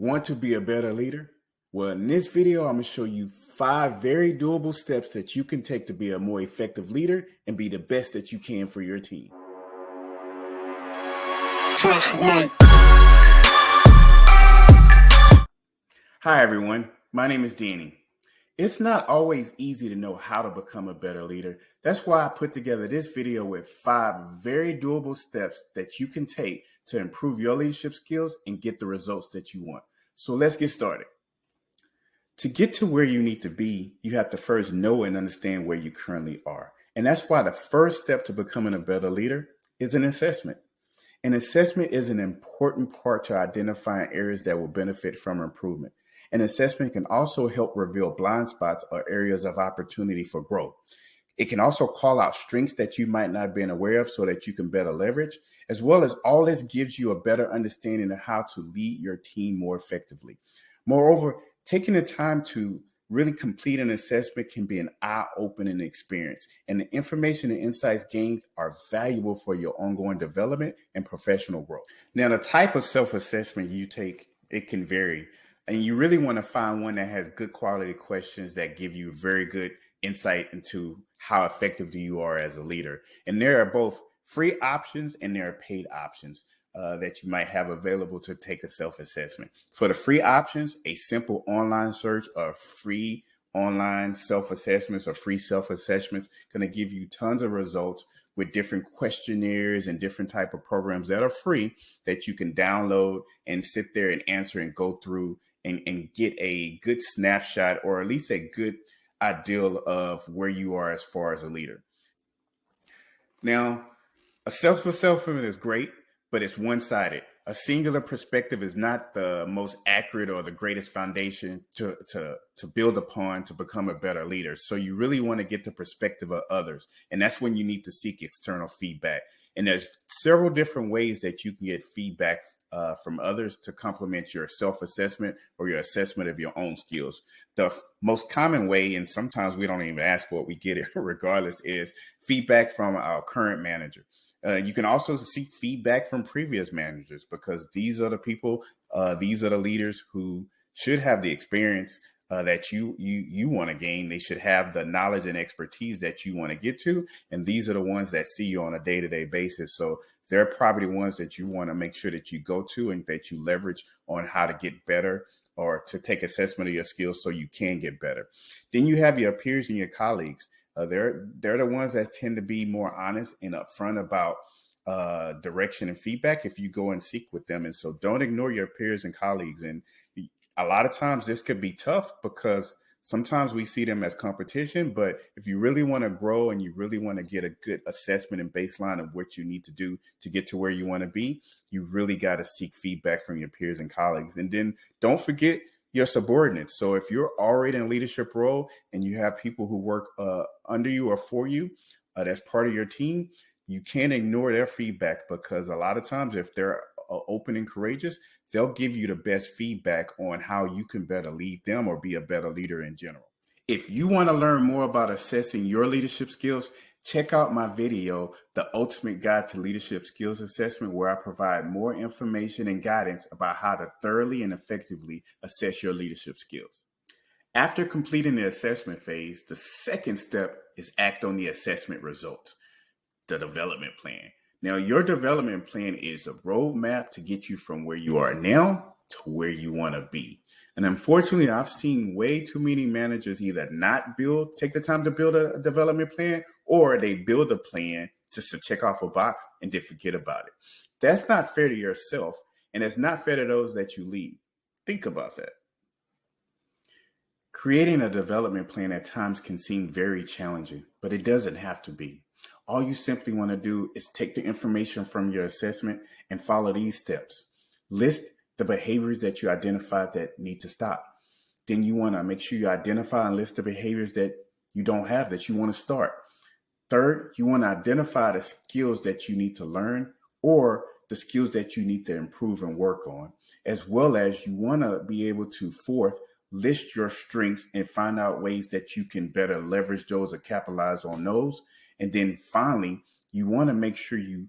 Want to be a better leader? Well, in this video, I'm going to show you 5 very doable steps that you can take to be a more effective leader and be the best that you can for your team. Hi, everyone. My name is Danny. It's not always easy to know how to become a better leader. That's why I put together this video with 5 very doable steps that you can take to improve your leadership skills and get the results that you want. So let's get started. To get to where you need to be, you have to first know and understand where you currently are. And that's why the first step to becoming a better leader is an assessment. An assessment is an important part to identifying areas that will benefit from improvement. An assessment can also help reveal blind spots or areas of opportunity for growth. It can also call out strengths that you might not have been aware of so that you can better leverage, as well as all this gives you a better understanding of how to lead your team more effectively. Moreover, taking the time to really complete an assessment can be an eye-opening experience, and the information and insights gained are valuable for your ongoing development and professional growth. Now, the type of self-assessment you take, it can vary, and you really want to find one that has good quality questions that give you very good insight into how effective you are as a leader. And there are both free options and there are paid options that you might have available to take a self-assessment. For the free options, a simple online search of free online self-assessments or free self-assessments going to give you tons of results with different questionnaires and different type of programs that are free that you can download and sit there and answer and go through and get a good snapshot or at least a good ideal of where you are as far as a leader. Now, a self-assessment is great, but it's one-sided. A singular perspective is not the most accurate or the greatest foundation to build upon to become a better leader. So you really want to get the perspective of others. And that's when you need to seek external feedback. And there's several different ways that you can get feedback from others to complement your self-assessment or your assessment of your own skills. The most common way, and sometimes we don't even ask for it, we get it regardless, is feedback from our current manager. You can also seek feedback from previous managers because these are the people, these are the leaders who should have the experience that you want to gain. They should have the knowledge and expertise that you want to get to. And these are the ones that see you on a day-to-day basis. So they're probably the ones that you want to make sure that you go to and that you leverage on how to get better or to take assessment of your skills so you can get better. Then you have your peers and your colleagues. They're the ones that tend to be more honest and upfront about direction and feedback if you go and seek with them. And so don't ignore your peers and colleagues. And a lot of times this could be tough because sometimes we see them as competition. But if you really want to grow and you really want to get a good assessment and baseline of what you need to do to get to where you want to be, you really got to seek feedback from your peers and colleagues. And then don't forget your subordinates. So if you're already in a leadership role and you have people who work under you or for you, that's part of your team, you can't ignore their feedback because a lot of times if they're open and courageous, they'll give you the best feedback on how you can better lead them or be a better leader in general. If you want to learn more about assessing your leadership skills, check out my video, The Ultimate Guide to Leadership Skills Assessment, where I provide more information and guidance about how to thoroughly and effectively assess your leadership skills. After completing the assessment phase, the second step is act on the assessment results, the development plan. Now, your development plan is a roadmap to get you from where you are now to where you want to be. And unfortunately, I've seen way too many managers either not take the time to build a development plan, or they build a plan just to check off a box and then forget about it. That's not fair to yourself, and it's not fair to those that you lead. Think about that. Creating a development plan at times can seem very challenging, but it doesn't have to be. All you simply want to do is take the information from your assessment and follow these steps. List the behaviors that you identify that need to stop. Then you want to make sure you identify and list the behaviors that you don't have that you want to start. Third, you want to identify the skills that you need to learn or the skills that you need to improve and work on, as well as you want to be able to, fourth, list your strengths and find out ways that you can better leverage those or capitalize on those. And then finally, you want to make sure you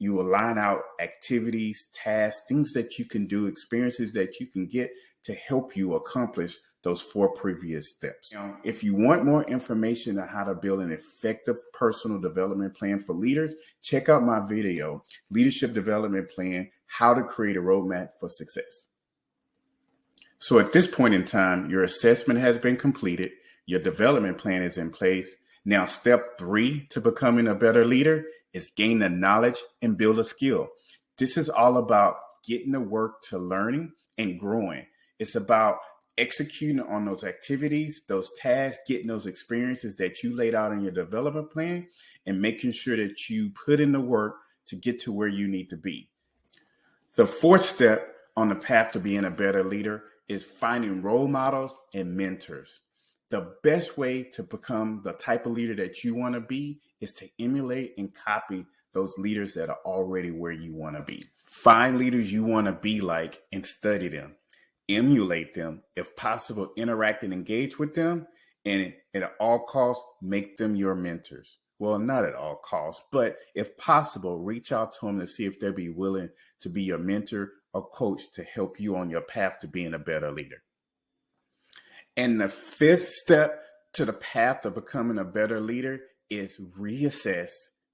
You align out activities, tasks, things that you can do, experiences that you can get to help you accomplish those 4 previous steps. Now, if you want more information on how to build an effective personal development plan for leaders, check out my video, Leadership Development Plan, How to Create a Roadmap for Success. So at this point in time, your assessment has been completed. Your development plan is in place. Now, step 3 to becoming a better leader is gain the knowledge and build a skill. This is all about getting the work to learning and growing. It's about executing on those activities, those tasks, getting those experiences that you laid out in your development plan, and making sure that you put in the work to get to where you need to be. The 4th step on the path to being a better leader is finding role models and mentors. The best way to become the type of leader that you want to be is to emulate and copy those leaders that are already where you want to be. Find leaders you want to be like and study them. Emulate them. If possible, interact and engage with them. And at all costs, make them your mentors. Well, not at all costs, but if possible, reach out to them to see if they'll be willing to be your mentor or coach to help you on your path to being a better leader. And the 5th step to the path of becoming a better leader is reassess,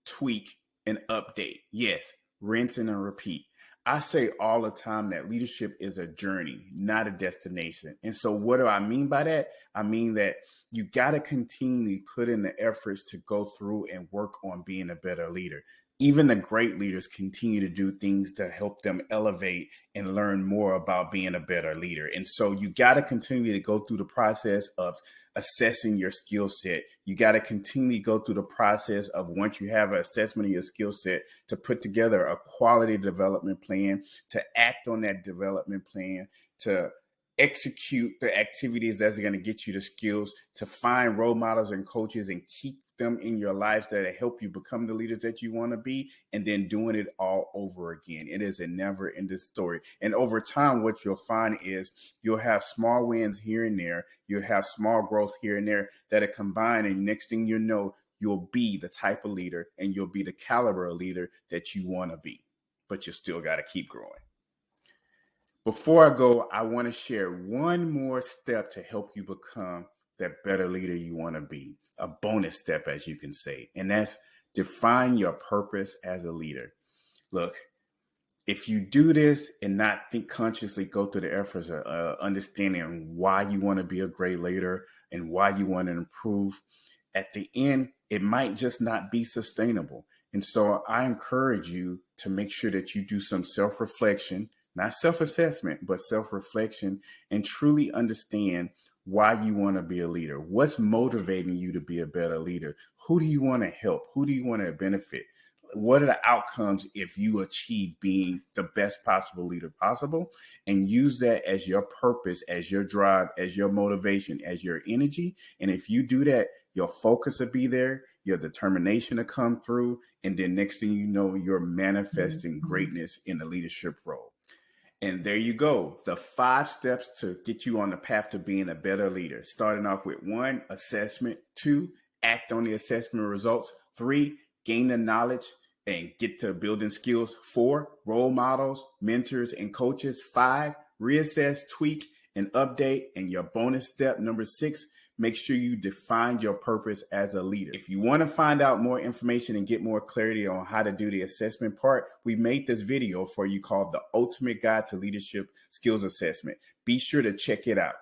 tweak, and update. Yes, rinse and repeat. I say all the time that leadership is a journey, not a destination. And so what do I mean by that? I mean that you got to continually put in the efforts to go through and work on being a better leader. Even the great leaders continue to do things to help them elevate and learn more about being a better leader. And so you got to continue to go through the process of assessing your skill set. You got to continually go through the process of, once you have an assessment of your skill set, to put together a quality development plan, to act on that development plan, to execute the activities that's going to get you the skills, to find role models and coaches and keep them in your lives that help you become the leaders that you want to be, and then doing it all over again. It is a never ending story. And over time, what you'll find is you'll have small wins here and there. You'll have small growth here and there that are combined. And next thing you know, you'll be the type of leader and you'll be the caliber of leader that you want to be, but you still got to keep growing. Before I go, I want to share one more step to help you become that better leader you want to be. A bonus step, as you can say, and that's define your purpose as a leader. Look, if you do this and not think consciously, go through the efforts of understanding why you want to be a great leader and why you want to improve, at the end, it might just not be sustainable. And so I encourage you to make sure that you do some self-reflection, not self-assessment, but self-reflection, and truly understand why you want to be a leader. What's motivating you to be a better leader? Who do you want to help? Who do you want to benefit? What are the outcomes if you achieve being the best possible leader possible? And use that as your purpose, as your drive, as your motivation, as your energy. And if you do that, your focus will be there, your determination to come through. And then next thing you know, you're manifesting greatness in the leadership role. And there you go. The 5 steps to get you on the path to being a better leader. Starting off with 1, assessment. 2, act on the assessment results. 3, gain the knowledge and get to building skills. 4, role models, mentors, and coaches. 5, reassess, tweak, and update. And your bonus step, number 6, make sure you define your purpose as a leader. If you want to find out more information and get more clarity on how to do the assessment part, we made this video for you called The Ultimate Guide to Leadership Skills Assessment. Be sure to check it out.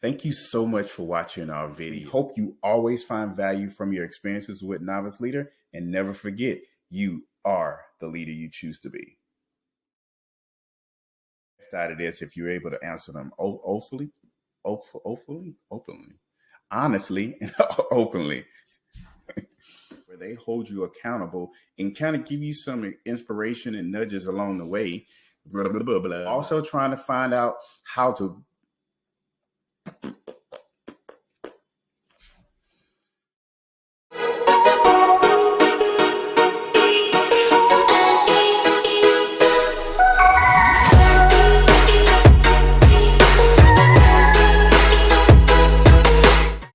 Thank you so much for watching our video. Hope you always find value from your experiences with Novice Leader, and never forget, you are the leader you choose to be. Side of this, if you're able to answer them openly, honestly, and openly, where they hold you accountable and kind of give you some inspiration and nudges along the way. Blah, blah, blah, blah. Also trying to find out how to